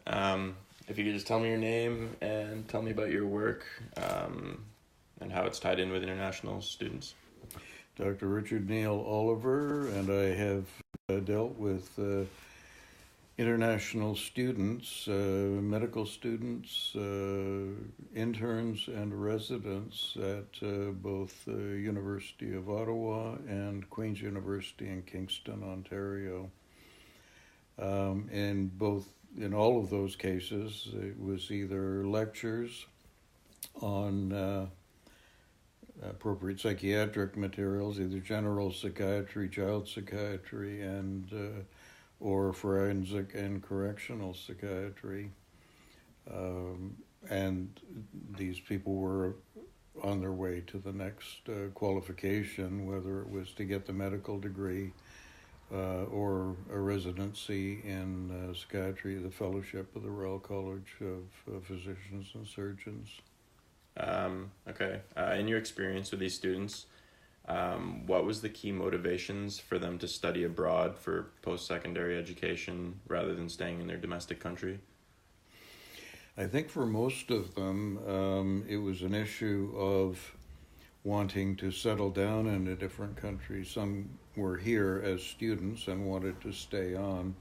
If you could just tell me your name and tell me about your work and how it's tied in with international students. Dr. Richard Neil Oliver, and I have dealt with international students, medical students, interns, and residents at both the University of Ottawa and Queen's University in Kingston, Ontario. In all of those cases, it was either lectures on appropriate psychiatric materials, either general psychiatry, child psychiatry, and or forensic and correctional psychiatry. And these people were on their way to the next qualification, whether it was to get the medical degree or a residency in psychiatry, the fellowship of the Royal College of Physicians and Surgeons. Okay. In your experience with these students, what was the key motivations for them to study abroad for post-secondary education rather than staying in their domestic country? I think for most of them, it was an issue of wanting to settle down in a different country. Some were here as students and wanted to stay on.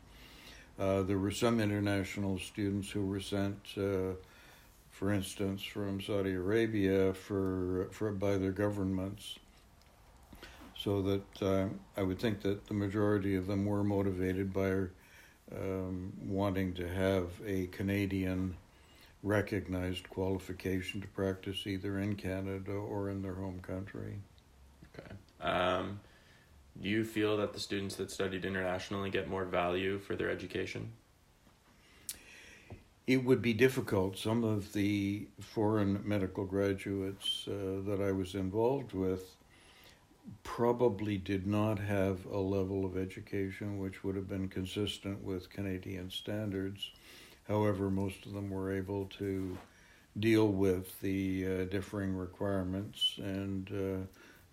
There were some international students who were sent, for instance, from Saudi Arabia by their governments. So that I would think that the majority of them were motivated by wanting to have a Canadian recognized qualification to practice either in Canada or in their home country. Okay. Do you feel that the students that studied internationally get more value for their education? It would be difficult. Some of the foreign medical graduates that I was involved with probably did not have a level of education which would have been consistent with Canadian standards. However, most of them were able to deal with the differing requirements and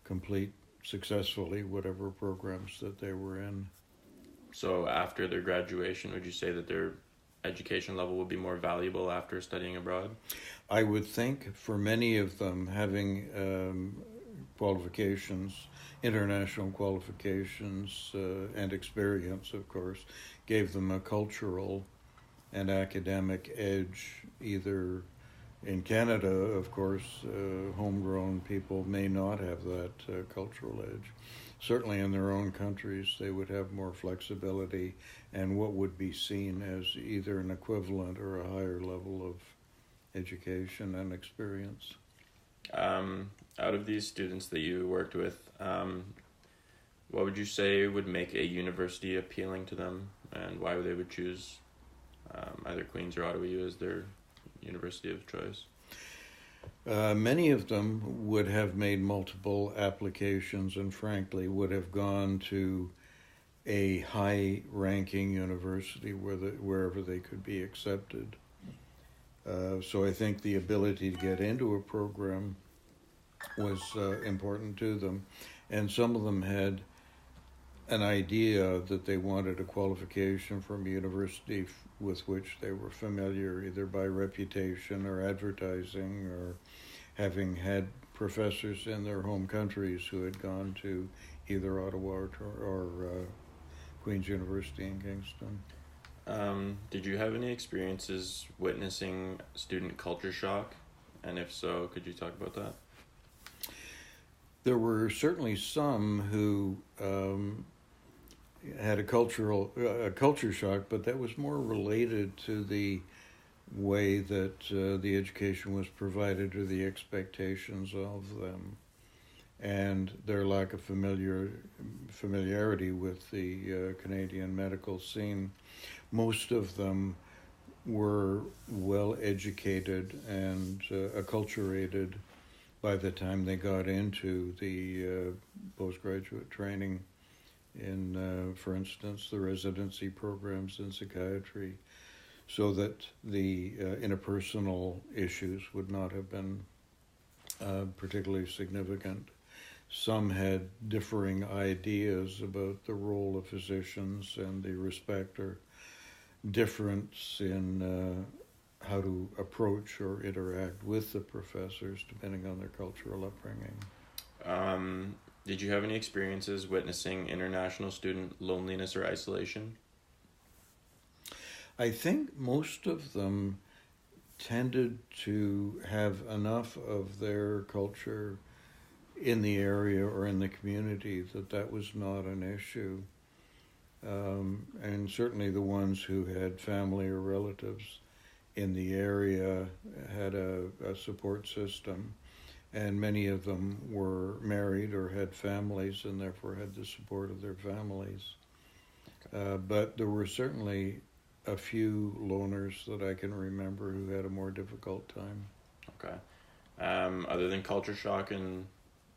complete successfully whatever programs that they were in. So after their graduation, would you say that their education level would be more valuable after studying abroad? I would think for many of them, having qualifications, international qualifications, and experience, of course, gave them a cultural and academic edge. Either in Canada, of course, homegrown people may not have that cultural edge. Certainly in their own countries, they would have more flexibility and what would be seen as either an equivalent or a higher level of education and experience. Out of these students that you worked with, what would you say would make a university appealing to them, and why they would choose either Queen's or Ottawa U as their university of choice? Many of them would have made multiple applications and frankly would have gone to a high-ranking university wherever they could be accepted. So I think the ability to get into a program was important to them. And some of them had an idea that they wanted a qualification from a university with which they were familiar, either by reputation or advertising or having had professors in their home countries who had gone to either Ottawa or Queen's University in Kingston. Did you have any experiences witnessing student culture shock? And if so, could you talk about that? There were certainly some who had a culture shock, but that was more related to the way that the education was provided or the expectations of them, and their lack of familiarity with the Canadian medical scene. Most of them were well educated and acculturated by the time they got into the postgraduate training in, for instance, the residency programs in psychiatry, so that the interpersonal issues would not have been particularly significant. Some had differing ideas about the role of physicians and the respect or difference in how to approach or interact with the professors depending on their cultural upbringing. Did you have any experiences witnessing international student loneliness or isolation? I think most of them tended to have enough of their culture in the area or in the community that was not an issue. And certainly the ones who had family or relatives in the area had a support system, and many of them were married or had families and therefore had the support of their families. But there were certainly a few loners that I can remember who had a more difficult time. Okay. Other than culture shock and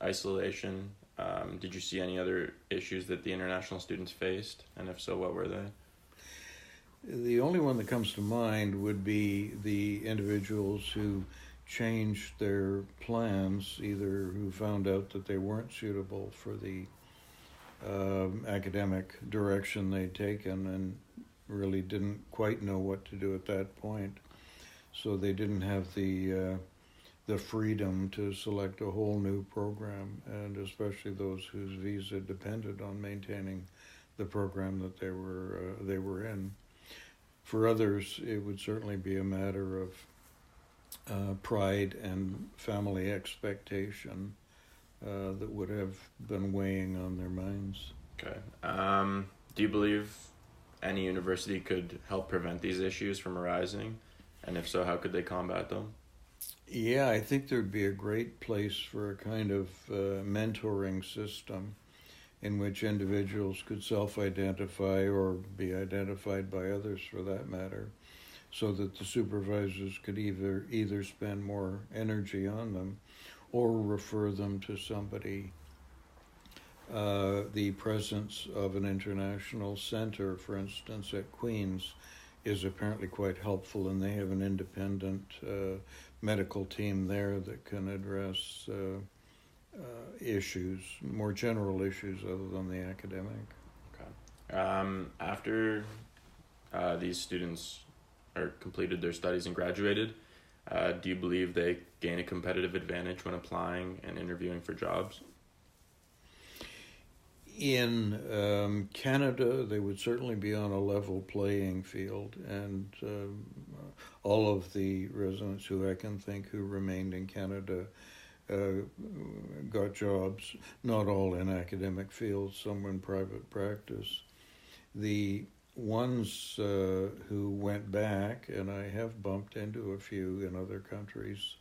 isolation, did you see any other issues that the international students faced? And if so, what were they? The only one that comes to mind would be the individuals who changed their plans, either who found out that they weren't suitable for the academic direction they'd taken and really didn't quite know what to do at that point. So they didn't have the freedom to select a whole new program, and especially those whose visa depended on maintaining the program that they were in. For others, it would certainly be a matter of pride and family expectation that would have been weighing on their minds. Okay. Do you believe any university could help prevent these issues from arising? And if so, how could they combat them? Yeah, I think there'd be a great place for a kind of mentoring system in which individuals could self-identify or be identified by others for that matter, so that the supervisors could either spend more energy on them or refer them to somebody. The presence of an international center, for instance, at Queen's, is apparently quite helpful, and they have an independent medical team there that can address issues, more general issues other than the academic. Okay. After these students completed their studies and graduated, do you believe they gain a competitive advantage when applying and interviewing for jobs? In Canada, they would certainly be on a level playing field, and all of the residents who I can think who remained in Canada got jobs, not all in academic fields, some in private practice. The ones who went back, and I have bumped into a few in other countries,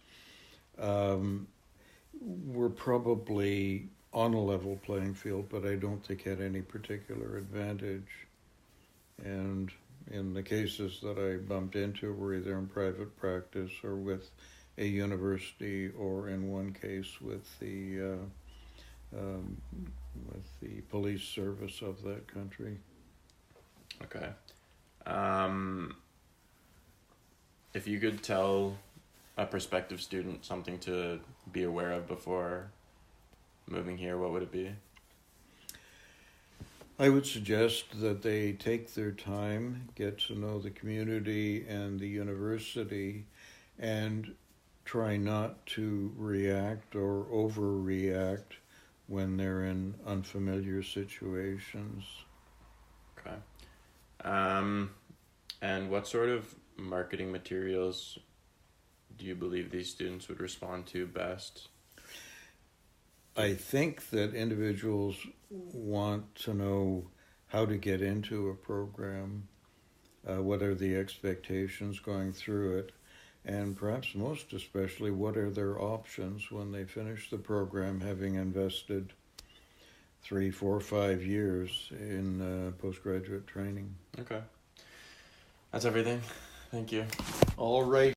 were probably on a level playing field, but I don't think had any particular advantage. And in the cases that I bumped into were either in private practice or with a university, or in one case with the police service of that country. Okay. If you could tell a prospective student something to be aware of before moving here, what would it be? I would suggest that they take their time, get to know the community and the university, and try not to react or overreact when they're in unfamiliar situations. Okay. And what sort of marketing materials do you believe these students would respond to best? I think that individuals want to know how to get into a program, what are the expectations going through it, and perhaps most especially, what are their options when they finish the program, having invested 3, 4, 5 years in postgraduate training. Okay. That's everything. Thank you. All right.